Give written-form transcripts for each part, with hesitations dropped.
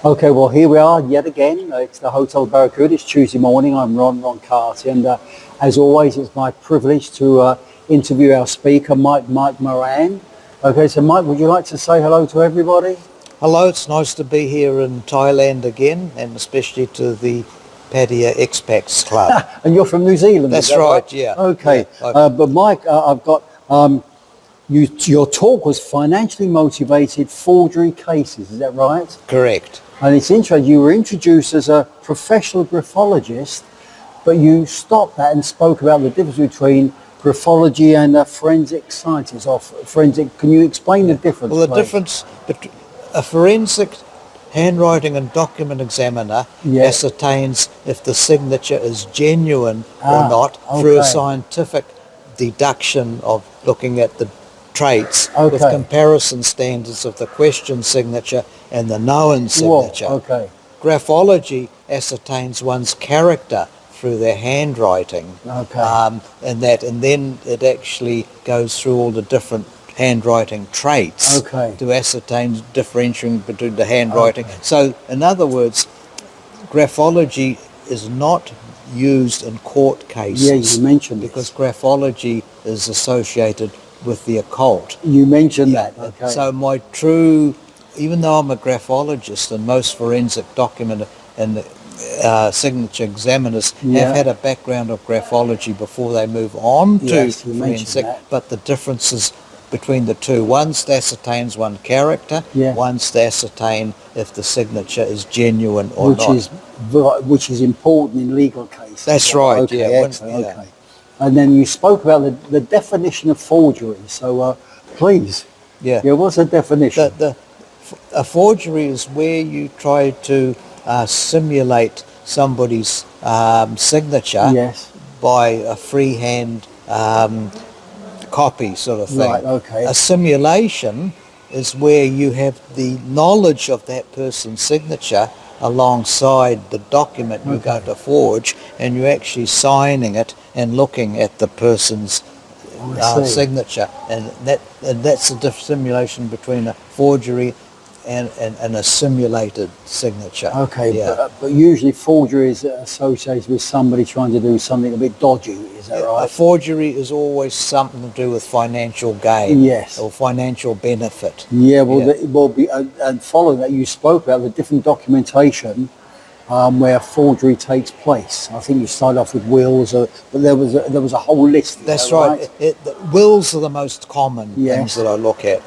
Okay, well, here we are yet again. It's the Hotel Barracuda. It's Tuesday morning. I'm Ron Carty, and as always, it's my privilege to interview our speaker, Mike Maran. Okay, so Mike, would you like to say hello to everybody? Hello, it's nice to be here in Thailand again, and especially to the Pattaya Expats Club. And you're from New Zealand, That's is that right, yeah. Okay, Yeah, but Mike, I've got your talk was financially motivated forgery cases. Is that right? correct. And it's interesting, you were introduced as a professional graphologist, but you stopped that and spoke about the difference between graphology and a forensic scientist or forensic. Can you explain the difference? Well, the please? difference between a forensic handwriting and document examiner Yeah. ascertains if the signature is genuine or not through a okay. scientific deduction of looking at the traits with Okay. comparison standards of the question signature and the known signature. Whoa, okay. Graphology ascertains one's character through their handwriting, Okay. and then it actually goes through all the different handwriting traits Okay. to ascertain differentiating between the handwriting. Okay. So, in other words, graphology is not used in court cases. Yeah, you mentioned because this. graphology is associated with the occult. You mentioned that. Okay. So even though I'm a graphologist, and most forensic document and signature examiners Yeah. have had a background of graphology before they move on to Yes, you mentioned forensic, that. but the differences between the two, one's to ascertain one's character, Yeah. one's to ascertain if the signature is genuine or which not. which is important in legal cases. That's right, Okay, yeah. excellent, okay. And then you spoke about the definition of forgery. So please, Yeah. what's the definition? A forgery is where you try to simulate somebody's signature Yes. by a freehand copy sort of thing. Right, okay. A simulation is where you have the knowledge of that person's signature alongside the document you're going to forge, and you're actually signing it and looking at the person's I see. signature, and that's the simulation between a forgery and a simulated signature. Okay, Yeah. but usually forgery is associated with somebody trying to do something a bit dodgy. Is that A right? forgery is always something to do with financial gain. Yes. Or financial benefit. Yeah, well, Yeah. and following that, you spoke about the different documentation where forgery takes place. I think you started off with wills, but there was a whole list. Is That's that right. The wills are the most common Yes. things that I look at.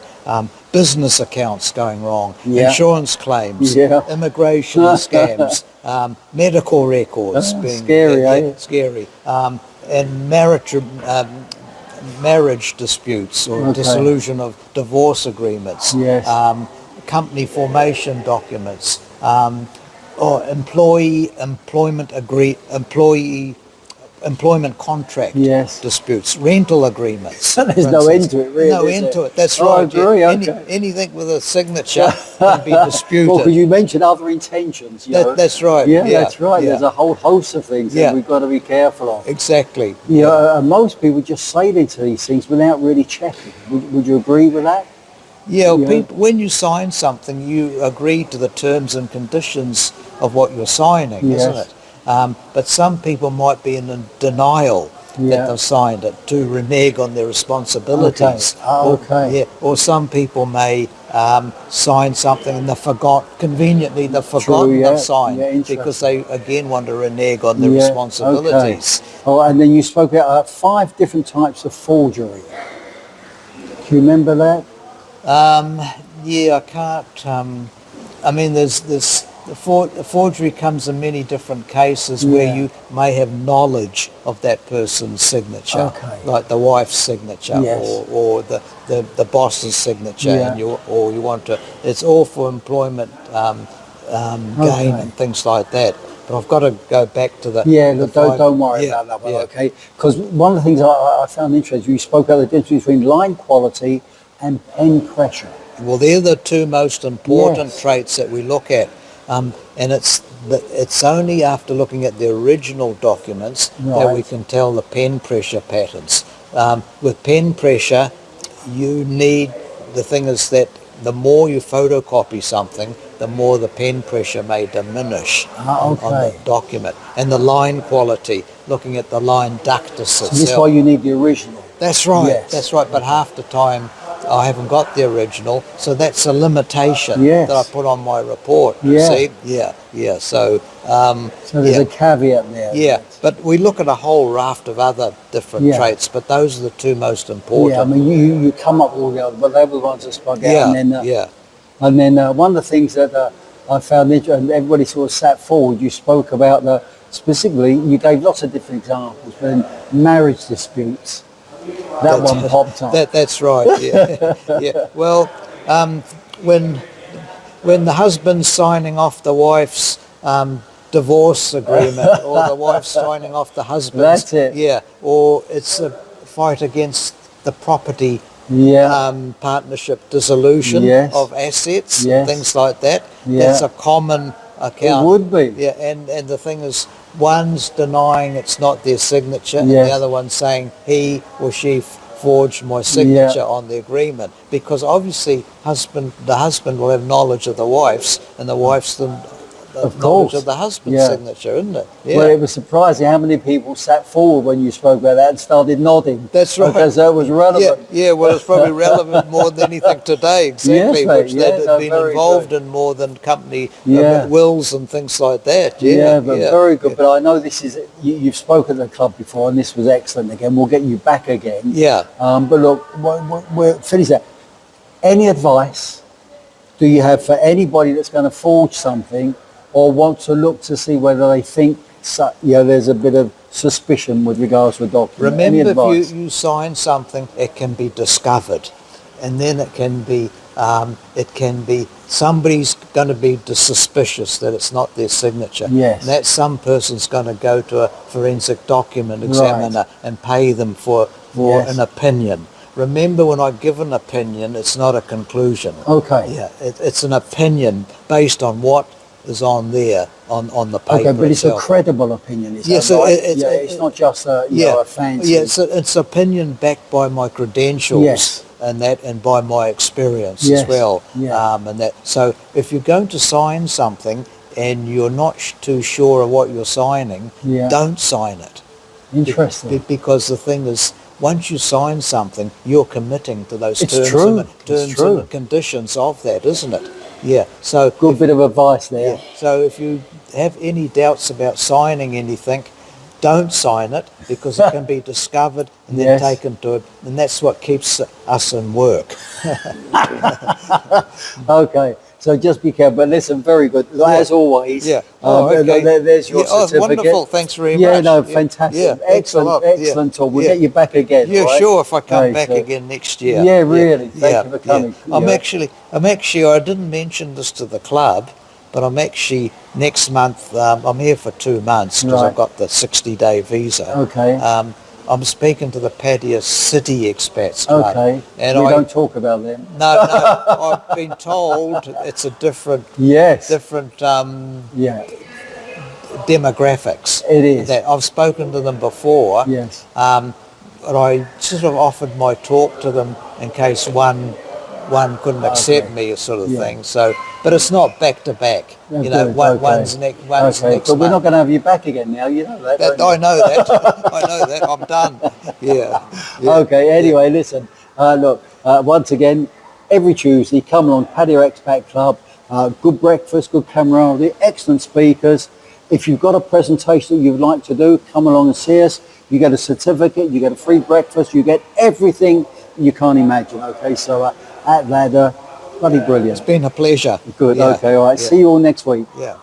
Business accounts going wrong, Yeah. insurance claims, Yeah. immigration scams, medical records being scary, eh? scary, and marriage disputes or Okay. dissolution of divorce agreements, Yes. company formation documents, or employment contract Yes. disputes, rental agreements. There's for no end instance. to it, really. No is end there? to it. That's Oh, I right. agree, Yeah. okay. Anything with a signature can be disputed. Well, because you mentioned other intentions. That's right. Yeah, Yeah, that's right. yeah. There's a whole host of things Yeah. that we've got to be careful of. Exactly. Most people just say into these things without really checking. Would you agree with that? Yeah, Yeah. people, when you sign something, you agree to the terms and conditions of what you're signing, isn't Yes. it? But some people might be in denial Yeah. that they've signed it to renege on their responsibilities. Okay. Or some people may sign something and conveniently they've forgotten yeah. they've signed Yeah, interesting. because they again want to renege on their Yeah, responsibilities. Okay. Oh, and then you spoke about 5 different types of forgery. Do you remember that? Yeah, I can't. I mean, there's the forgery comes in many different cases where Yeah. you may have knowledge of that person's signature, Okay. like the wife's signature Yes. or the boss's signature, Yeah. and you want to. It's all for employment gain Okay. and things like that. But I've got to go back to the Yeah, the look, five- don't worry yeah, about that one, yeah. okay? Because one of the things I found interesting, you spoke about the difference between line quality and pen pressure. Well, they're the two most important Yes. traits that we look at, and it's only after looking at the original documents that we Right. can tell the pen pressure patterns. With pen pressure, the thing is that the more you photocopy something, the more the pen pressure may diminish on the Okay. document. And the line quality, looking at the line ductus So itself. this is why you need the original. That's right. Yes. That's right. But half the time I haven't got the original, so that's a limitation Yes. that I put on my report. You Yeah. see? Yeah. So So there's a caveat there. yeah. But we look at a whole raft of other different Yeah. traits, but those are the two most important. Yeah, I mean, you come up with all the others, but they were the ones that spoke out. Yeah, And then one of the things that I found interesting, and everybody sort of sat forward, you spoke about specifically, you gave lots of different examples, but in marriage disputes, that one popped up. That's right. Yeah. Yeah. Well, when the husband's signing off the wife's divorce agreement, or the wife's signing off the husband's, That's it. Yeah, or it's a fight against the property partnership dissolution Yes. of assets, Yes. things like that. Yeah. That's a common account. It would be. Yeah, and the thing is, one's denying it's not their signature, and Yes. the other one's saying he or she forged my signature on the agreement, because obviously the husband will have knowledge of the wife's, and the wife's the Of knowledge course. of the husband's Yeah. signature, isn't it? Yeah. Well, it was surprising how many people sat forward when you spoke about that and started nodding. That's right. Because that was relevant. Yeah, well, it's probably relevant more than anything today, exactly, Yes, mate, which yeah, they'd no, been very involved good. in more than company Yeah. wills and things like that. Yeah, but very good. Yeah. But I know this is, you've spoken at the club before, and this was excellent again. We'll get you back again. Yeah. But look, we're finished that. Any advice do you have for anybody that's going to forge something or want to look to see whether they think there's a bit of suspicion with regards to a document? Any Remember, advice? if you sign something, it can be discovered, and then it can be somebody's going to be suspicious that it's not their signature. Yes. And that some person's going to go to a forensic document examiner and pay them for Yes. an opinion. Remember, when I give an opinion, it's not a conclusion. Okay. Yeah, it's an opinion based on what is on there on the paper. Okay, but it's a itself. credible opinion, is Yes, that right? it's It's not just a fancy. Yeah, it's opinion backed by my credentials. Yes. And by my experience Yes, as well. yeah. And that. So if you're going to sign something and you're not too sure of what you're signing, don't sign it. Interesting. Because the thing is, once you sign something, you're committing to those It's terms true. and True. and conditions of that, isn't it? Yeah. So Good bit of advice there. yeah. So if you have any doubts about signing anything, don't sign it, because it can be discovered and then Yes. taken to it, and that's what keeps us in work. Okay, so just be careful. But listen, very good. As always. Yeah. There's your Oh, certificate. wonderful. Thanks very Yeah, much. no, fantastic. Yeah, thanks a Excellent, lot. excellent talk. We'll Yeah. get you back again. Yeah, right? sure, if I come Okay, back so- again next year. Yeah, really. Thank you for coming. I'm Yeah. actually, I didn't mention this to the club, but I'm actually, next month, I'm here for 2 months because Right. I've got the 60-day visa. Okay. I'm speaking to the Padia City Expats Club. Okay. And we I, don't talk about them. no, I've been told it's a different, Yes. Yeah. demographics. It is. That I've spoken to them before. Yes. But I sort of offered my talk to them in case one couldn't accept me, sort of Yeah. thing. So, but it's not back to back. Yeah, You know, good, one's okay. one's Okay, next but we're not month. going to have you back again now. You know that. don't you? I know that. I know that. I'm done. Yeah. Okay, anyway, listen, look, once again, every Tuesday, come along, Patio Expat Club, good breakfast, good camaraderie, excellent speakers. If you've got a presentation that you'd like to do, come along and see us. You get a certificate, you get a free breakfast, you get everything you can't imagine, okay? So at that, bloody brilliant. It's been a pleasure. Good, Yeah. okay, all right. Yeah. See you all next week. Yeah.